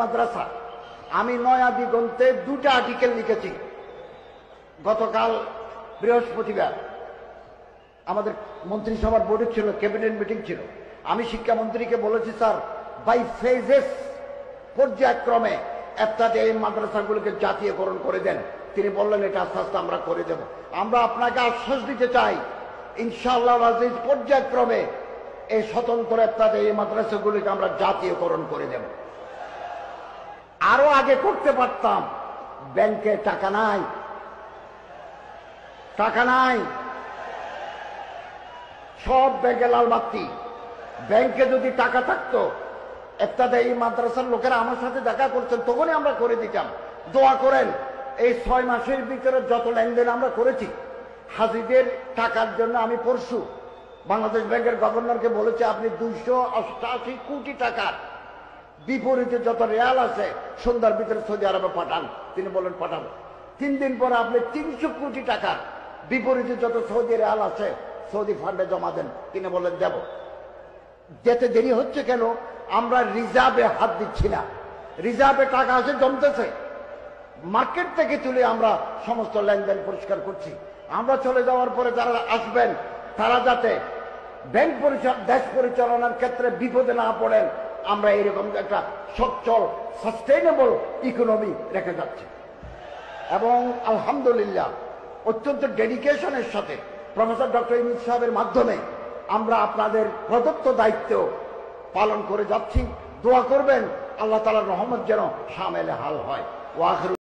মাদ্রাসা আমি নয়া দিগন্তে দুটা আর্টিকেল লিখেছি। গতকাল বৃহস্পতিবার আমাদের মন্ত্রিসভার বৈঠক ছিল, ক্যাবিনেট মিটিং ছিল। আমি শিক্ষামন্ত্রীকে বলেছি, স্যার বাই ফেজেস, পর্যায়ক্রমে একটা এই মাদ্রাসাগুলোকে জাতীয়করণ করে দেন। তিনি বললেন এটা আস্তে আস্তে আমরা করে দেব। আমরা আপনাকে আশ্বাস দিতে চাই, ইনশাআল্লাহ আজিজ পর্যায়ক্রমে এই স্বতন্ত্র একটা এই মাদ্রাসাগুলিকে আমরা জাতীয়করণ করে দেব। আরো আগে করতে পারতাম, ব্যাংকে টাকা নাই, টাকা নাই, সব ব্যাংকে লাল বাতি। ব্যাংকে যদি টাকা থাকতো, একটা এই মাদ্রাসার লোকেরা আমার সাথে দেখা করছেন, তখনই আমরা করে দিতাম। দোয়া করেন, এই 6 মাসের ভিতরে যত লেনদেন আমরা করেছি হাজিদের টাকার জন্য, আমি পরশু বাংলাদেশ ব্যাংকের গভর্নরকে বলেছি, আপনি 288 কোটি টাকার বিপরীতে যত রেয়াল আছে সন্ধ্যার ভিতরে সৌদি আরবে পাঠান। তিনি বলেন পাঠাবো। 3 দিন পরে আপনি 300 কোটি টাকার বিপরীতে যত সৌদি রেয়াল আছে সৌদি ফান্ডে জমা দেন। তিনি বলেন দেব। যেতে দেরি হচ্ছে কেন? আমরা রিজার্ভে হাত দিচ্ছি না। রিজার্ভে টাকা আছে, জমতেছে, মার্কেট থেকে তুলে আমরা সমস্ত লেনদেন পরিষ্কার করছি। আমরা চলে যাওয়ার পরে যারা আসবেন তারা যাতে ব্যাংক দেশ পরিচালনার ক্ষেত্রে বিপদে না পড়েন, আমরা এইরকম একটা সচ্ছল সাস্টেইনেবল ইকোনমি রেখে যাচ্ছি। এবং আলহামদুলিল্লাহ অত্যন্ত ডেডিকেশনের সাথে প্রফেসর ডক্টর ইউনূস সাহেবের মাধ্যমে আমরা আপনাদের প্রদত্ত দায়িত্ব পালন করে যাচ্ছি। দোয়া করবেন আল্লাহ তাআলার রহমত যেন শামেলে হাল হয়।